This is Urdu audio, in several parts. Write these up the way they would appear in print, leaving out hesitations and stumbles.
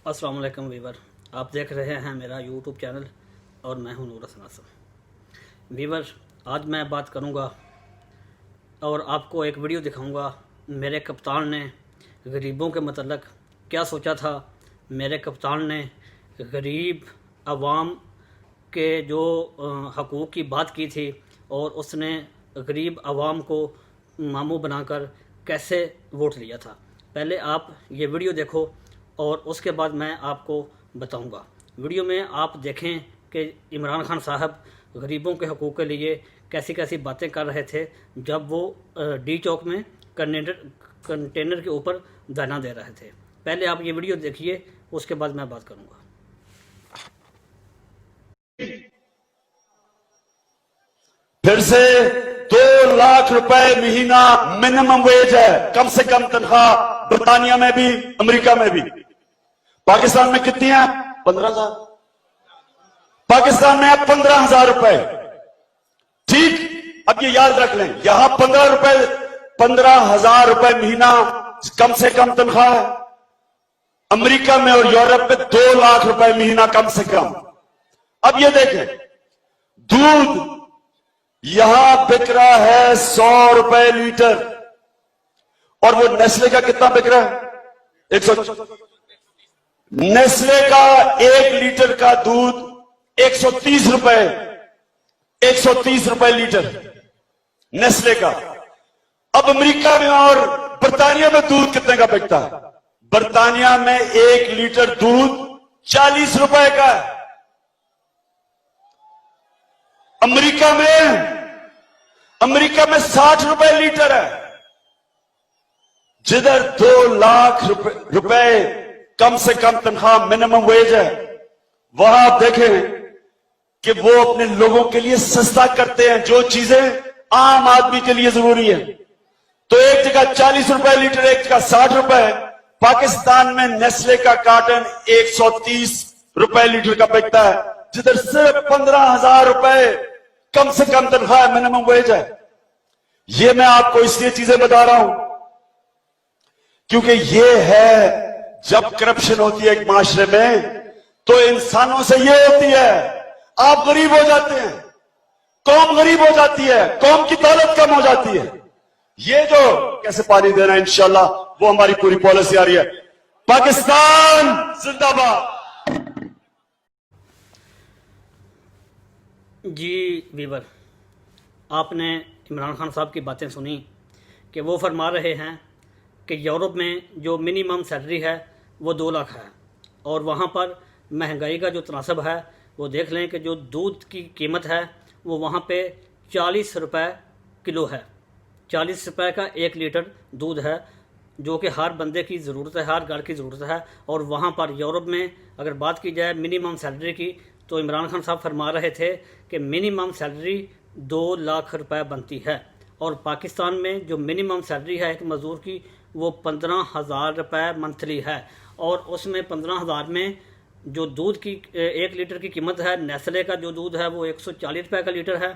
السلام علیکم ویور، آپ دیکھ رہے ہیں میرا یوٹیوب چینل اور میں ہوں نور حسن آصف۔ ویور، آج میں بات کروں گا اور آپ کو ایک ویڈیو دکھاؤں گا۔ میرے کپتان نے غریبوں کے متعلق کیا سوچا تھا۔ میرے کپتان نے غریب عوام کے جو حقوق کی بات کی تھی اور اس نے غریب عوام کو ماموں بنا کر کیسے ووٹ لیا تھا۔ پہلے آپ یہ ویڈیو دیکھو اور اس کے بعد میں آپ کو بتاؤں گا۔ ویڈیو میں آپ دیکھیں کہ عمران خان صاحب غریبوں کے حقوق کے لیے کیسی کیسی باتیں کر رہے تھے جب وہ ڈی چوک میں کنٹینر کے اوپر دھرنا دے رہے تھے۔ پہلے آپ یہ ویڈیو دیکھیے، اس کے بعد میں بات کروں گا۔ پھر سے 2 لاکھ روپے مہینہ منیمم ویج ہے، کم سے کم تنخواہ برطانیہ میں بھی امریکہ میں بھی۔ پاکستان میں کتنی ہے؟ 15,000۔ پاکستان میں ہے 15,000 روپے۔ ٹھیک، اب یہ یاد رکھ لیں، یہاں 15,000 روپے مہینہ کم سے کم تنخواہ ہے۔ امریکہ میں اور یورپ میں 2 لاکھ روپے مہینہ کم سے کم۔ اب یہ دیکھیں، دودھ یہاں بک رہا ہے 100 روپے لیٹر، اور وہ نیسلے کا کتنا بک رہا ہے؟ 100۔ نیسلے کا 1 لیٹر کا دودھ 130 روپے، 130 روپے لیٹر نیسلے کا۔ اب امریکہ میں اور برطانیہ میں دودھ کتنے کا بکتا ہے؟ برطانیہ میں 1 لیٹر دودھ 40 روپے کا ہے۔ امریکہ میں 60 روپے لیٹر ہے۔ جدھر 2 لاکھ روپے کم سے کم تنخواہ منیمم ویج ہے، وہاں آپ دیکھیں کہ وہ اپنے لوگوں کے لیے سستا کرتے ہیں جو چیزیں عام آدمی کے لیے ضروری ہیں۔ تو ایک جگہ 40 روپے لیٹر، ایک جگہ 60 روپے۔ پاکستان میں نیسلے کا کارٹن 130 روپے لیٹر کا بکتا ہے، جدھر صرف 15,000 روپے کم سے کم تنخواہ منیمم ویج ہے۔ یہ میں آپ کو اس لیے چیزیں بتا رہا ہوں کیونکہ یہ ہے، جب کرپشن ہوتی ہے ایک معاشرے میں تو انسانوں سے یہ ہوتی ہے، آپ غریب ہو جاتے ہیں، قوم غریب ہو جاتی ہے، قوم کی دولت کم ہو جاتی ہے۔ یہ جو کیسے پانی دینا ہے انشاءاللہ وہ ہماری پوری پالیسی آ رہی ہے۔ پاکستان زندہ باد۔ جی ویور، آپ نے عمران خان صاحب کی باتیں سنی کہ وہ فرما رہے ہیں کہ یورپ میں جو منیمم سیلری ہے وہ 2 لاکھ ہے، اور وہاں پر مہنگائی کا جو تناسب ہے وہ دیکھ لیں کہ جو دودھ کی قیمت ہے وہ وہاں پہ 40 روپے کلو ہے۔ 40 روپے کا 1 لیٹر دودھ ہے، جو کہ ہر بندے کی ضرورت ہے، ہر گھر کی ضرورت ہے۔ اور وہاں پر یورپ میں اگر بات کی جائے منیمم سیلری کی تو عمران خان صاحب فرما رہے تھے کہ منیمم سیلری 2 لاکھ روپے بنتی ہے، اور پاکستان میں جو منیمم سیلری ہے ایک مزدور کی وہ 15,000 روپے منتھلی ہے، اور اس میں 15,000 میں جو دودھ کی 1 لیٹر کی قیمت ہے، نیسلے کا جو دودھ ہے وہ 140 روپے کا لیٹر ہے،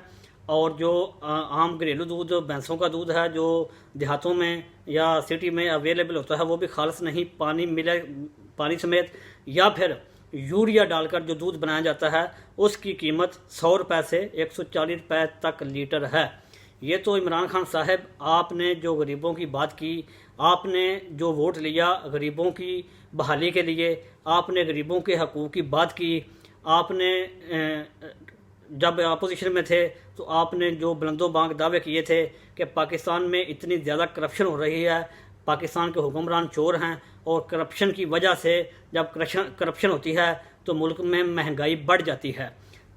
اور جو عام گھریلو دودھ بھینسوں کا دودھ ہے جو دیہاتوں میں یا سٹی میں اویلیبل ہوتا ہے وہ بھی خالص نہیں، پانی سمیت یا پھر یوریا ڈال کر جو دودھ بنایا جاتا ہے اس کی قیمت 100 روپے سے 140 روپے تک لیٹر ہے۔ یہ تو عمران خان صاحب، آپ نے جو غریبوں کی بات کی، آپ نے جو ووٹ لیا غریبوں کی بحالی کے لیے، آپ نے غریبوں کے حقوق کی بات کی، آپ نے جب اپوزیشن میں تھے تو آپ نے جو بلند و بانگ دعوے کیے تھے کہ پاکستان میں اتنی زیادہ کرپشن ہو رہی ہے، پاکستان کے حکمران چور ہیں، اور کرپشن کی وجہ سے جب کرپشن ہوتی ہے تو ملک میں مہنگائی بڑھ جاتی ہے۔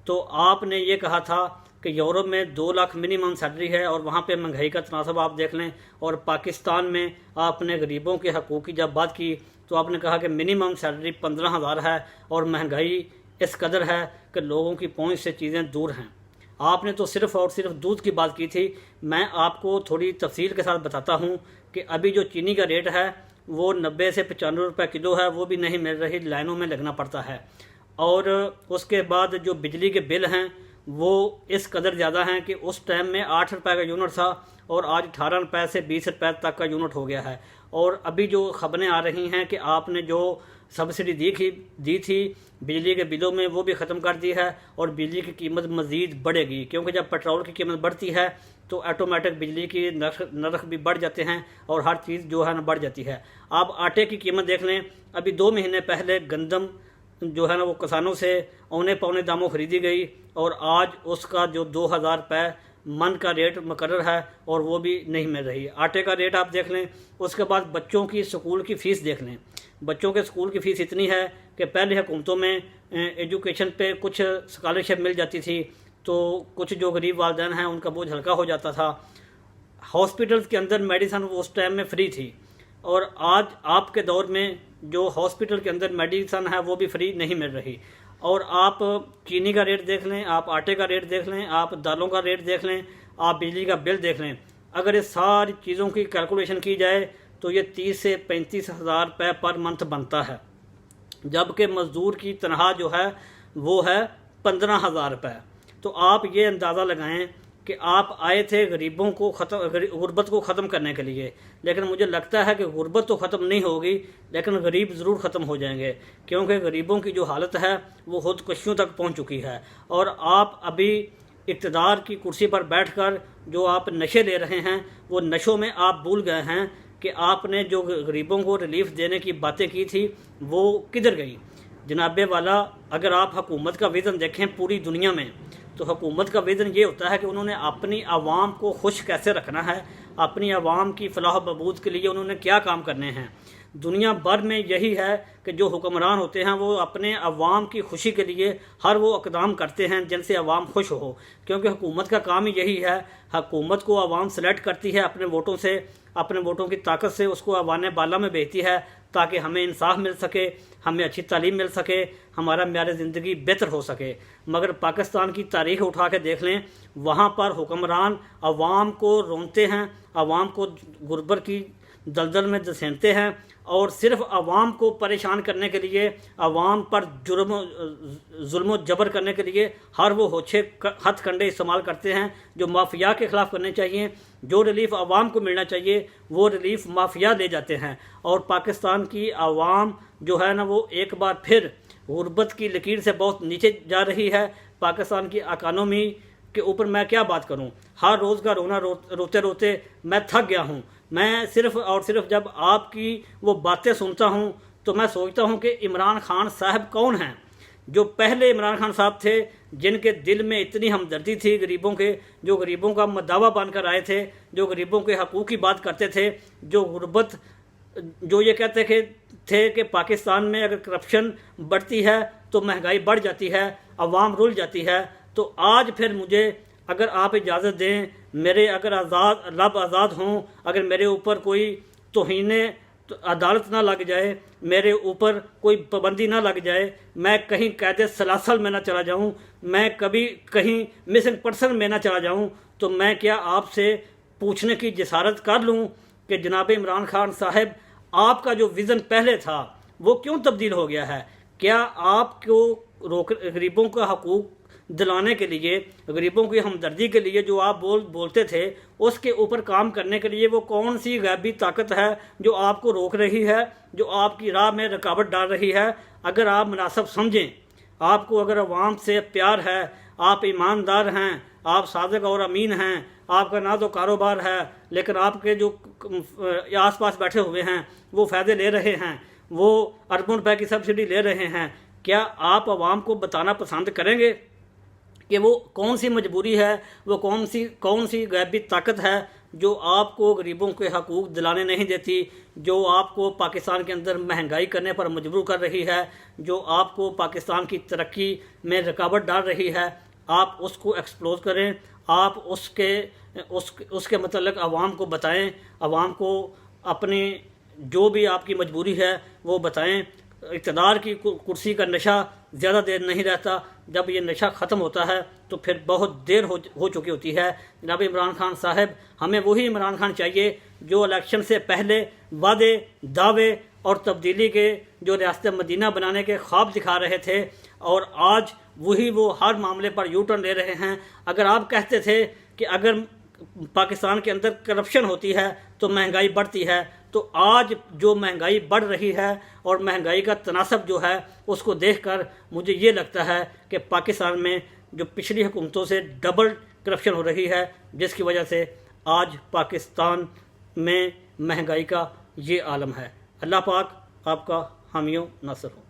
تو آپ نے یہ کہا تھا کہ یورپ میں 2 لاکھ منیمم سیلری ہے اور وہاں پہ مہنگائی کا تناسب آپ دیکھ لیں، اور پاکستان میں آپ نے غریبوں کے حقوق کی جب بات کی تو آپ نے کہا کہ منیمم سیلری 15,000 ہے اور مہنگائی اس قدر ہے کہ لوگوں کی پہنچ سے چیزیں دور ہیں۔ آپ نے تو صرف اور صرف دودھ کی بات کی تھی۔ میں آپ کو تھوڑی تفصیل کے ساتھ بتاتا ہوں کہ ابھی جو چینی کا ریٹ ہے وہ 90 سے 95 روپے کلو ہے، وہ بھی نہیں مل رہی، لائنوں میں لگنا پڑتا ہے۔ اور اس کے بعد جو بجلی کے بل ہیں وہ اس قدر زیادہ ہیں کہ اس ٹائم میں 8 روپے کا یونٹ تھا اور آج 18 روپے سے 20 روپے تک کا یونٹ ہو گیا ہے۔ اور ابھی جو خبریں آ رہی ہیں کہ آپ نے جو سبسڈی دی تھی بجلی کے بلوں میں وہ بھی ختم کر دی ہے، اور بجلی کی قیمت مزید بڑھے گی، کیونکہ جب پیٹرول کی قیمت بڑھتی ہے تو آٹومیٹک بجلی کی نرخ بھی بڑھ جاتے ہیں اور ہر چیز جو ہے نا بڑھ جاتی ہے۔ آپ آٹے کی قیمت دیکھ لیں، ابھی 2 مہینے پہلے گندم جو ہے نا وہ کسانوں سے اونے پونے داموں خریدی گئی، اور آج اس کا جو 2000 روپے من کا ریٹ مقرر ہے اور وہ بھی نہیں مل رہی۔ آٹے کا ریٹ آپ دیکھ لیں، اس کے بعد بچوں کی سکول کی فیس دیکھ لیں، بچوں کے سکول کی فیس اتنی ہے کہ پہلے حکومتوں میں ایجوکیشن پہ کچھ اسکالرشپ مل جاتی تھی تو کچھ جو غریب والدین ہیں ان کا بوجھ ہلکا ہو جاتا تھا۔ ہاسپٹلز کے اندر میڈیسن اس ٹائم میں فری تھی، اور آج آپ کے دور میں جو ہاسپٹل کے اندر میڈیسن ہے وہ بھی فری نہیں مل رہی۔ اور آپ چینی کا ریٹ دیکھ لیں، آپ آٹے کا ریٹ دیکھ لیں، آپ دالوں کا ریٹ دیکھ لیں، آپ بجلی کا بل دیکھ لیں، اگر یہ ساری چیزوں کی کیلکولیشن کی جائے تو یہ 30 سے 35 ہزار روپے پر منتھ بنتا ہے، جبکہ مزدور کی تنخواہ جو ہے وہ ہے 15,000 روپے۔ تو آپ یہ اندازہ لگائیں کہ آپ آئے تھے غریبوں کو غربت کو ختم کرنے کے لیے، لیکن مجھے لگتا ہے کہ غربت تو ختم نہیں ہوگی لیکن غریب ضرور ختم ہو جائیں گے، کیونکہ غریبوں کی جو حالت ہے وہ خودکشیوں تک پہنچ چکی ہے۔ اور آپ ابھی اقتدار کی کرسی پر بیٹھ کر جو آپ نشے لے رہے ہیں، وہ نشوں میں آپ بھول گئے ہیں کہ آپ نے جو غریبوں کو ریلیف دینے کی باتیں کی تھی وہ کدھر گئی۔ جناب والا، اگر آپ حکومت کا ویژن دیکھیں پوری دنیا میں، تو حکومت کا ویژن یہ ہوتا ہے کہ انہوں نے اپنی عوام کو خوش کیسے رکھنا ہے، اپنی عوام کی فلاح و بہبود کے لیے انہوں نے کیا کام کرنے ہیں۔ دنیا بھر میں یہی ہے کہ جو حکمران ہوتے ہیں وہ اپنے عوام کی خوشی کے لیے ہر وہ اقدام کرتے ہیں جن سے عوام خوش ہو، کیونکہ حکومت کا کام ہی یہی ہے۔ حکومت کو عوام سلیکٹ کرتی ہے اپنے ووٹوں سے، اپنے ووٹوں کی طاقت سے اس کو ایوان بالا میں بھیجتی ہے تاکہ ہمیں انصاف مل سکے، ہمیں اچھی تعلیم مل سکے، ہمارا معیار زندگی بہتر ہو سکے۔ مگر پاکستان کی تاریخ اٹھا کے دیکھ لیں، وہاں پر حکمران عوام کو رونتے ہیں، عوام کو غربت کی دلدل میں دھسیٹتے ہیں، اور صرف عوام کو پریشان کرنے کے لیے، عوام پر ظلم و جبر کرنے کے لیے ہر وہ ہوچے ہتھ کنڈے استعمال کرتے ہیں جو مافیا کے خلاف کرنے چاہیے۔ جو ریلیف عوام کو ملنا چاہیے وہ ریلیف مافیا لے جاتے ہیں، اور پاکستان کی عوام جو ہے نا وہ ایک بار پھر غربت کی لکیر سے بہت نیچے جا رہی ہے۔ پاکستان کی اکانومی کے اوپر میں کیا بات کروں، ہر روز کا رونا روتے روتے میں تھک گیا ہوں۔ میں صرف اور صرف جب آپ کی وہ باتیں سنتا ہوں تو میں سوچتا ہوں کہ عمران خان صاحب کون ہیں؟ جو پہلے عمران خان صاحب تھے جن کے دل میں اتنی ہمدردی تھی غریبوں کے، جو غریبوں کا مداوا بن کر آئے تھے، جو غریبوں کے حقوق کی بات کرتے تھے، جو غربت، جو یہ کہتے تھے کہ پاکستان میں اگر کرپشن بڑھتی ہے تو مہنگائی بڑھ جاتی ہے، عوام رل جاتی ہے۔ تو آج پھر مجھے، اگر آپ اجازت دیں، میرے اگر لب آزاد ہوں، اگر میرے اوپر کوئی توہین عدالت نہ لگ جائے، میرے اوپر کوئی پابندی نہ لگ جائے، میں کہیں قید سلاسل میں نہ چلا جاؤں، میں کبھی کہیں مسنگ پرسن میں نہ چلا جاؤں، تو میں کیا آپ سے پوچھنے کی جسارت کر لوں کہ جناب عمران خان صاحب، آپ کا جو ویژن پہلے تھا وہ کیوں تبدیل ہو گیا ہے؟ کیا آپ کو غریبوں کا حقوق دلانے کے لیے، غریبوں کی ہمدردی کے لیے جو آپ بولتے تھے، اس کے اوپر کام کرنے کے لیے وہ کون سی غیبی طاقت ہے جو آپ کو روک رہی ہے، جو آپ کی راہ میں رکاوٹ ڈال رہی ہے؟ اگر آپ مناسب سمجھیں، آپ کو اگر عوام سے پیار ہے، آپ ایماندار ہیں، آپ صادق اور امین ہیں، آپ کا نہ تو کاروبار ہے لیکن آپ کے جو آس پاس بیٹھے ہوئے ہیں وہ فائدے لے رہے ہیں، وہ اربوں روپے کی سبسڈی لے رہے ہیں، کیا آپ عوام کو بتانا پسند کریں گے کہ وہ کون سی مجبوری ہے، وہ کون سی غیبی طاقت ہے جو آپ کو غریبوں کے حقوق دلانے نہیں دیتی، جو آپ کو پاکستان کے اندر مہنگائی کرنے پر مجبور کر رہی ہے، جو آپ کو پاکستان کی ترقی میں رکاوٹ ڈال رہی ہے؟ آپ اس کو ایکسپلور کریں، آپ اس کے متعلق عوام کو بتائیں، عوام کو اپنی جو بھی آپ کی مجبوری ہے وہ بتائیں۔ اقتدار کی کرسی کا نشہ زیادہ دیر نہیں رہتا، جب یہ نشہ ختم ہوتا ہے تو پھر بہت دیر ہو چکی ہوتی ہے۔ جناب عمران خان صاحب، ہمیں وہی عمران خان چاہیے جو الیکشن سے پہلے وعدے، دعوے اور تبدیلی کے جو ریاست مدینہ بنانے کے خواب دکھا رہے تھے، اور آج وہ ہر معاملے پر یو ٹرن لے رہے ہیں۔ اگر آپ کہتے تھے کہ اگر پاکستان کے اندر کرپشن ہوتی ہے تو مہنگائی بڑھتی ہے، تو آج جو مہنگائی بڑھ رہی ہے اور مہنگائی کا تناسب جو ہے اس کو دیکھ کر مجھے یہ لگتا ہے کہ پاکستان میں جو پچھلی حکومتوں سے ڈبل کرپشن ہو رہی ہے، جس کی وجہ سے آج پاکستان میں مہنگائی کا یہ عالم ہے۔ اللہ پاک آپ کا حامی و ناصر ہو۔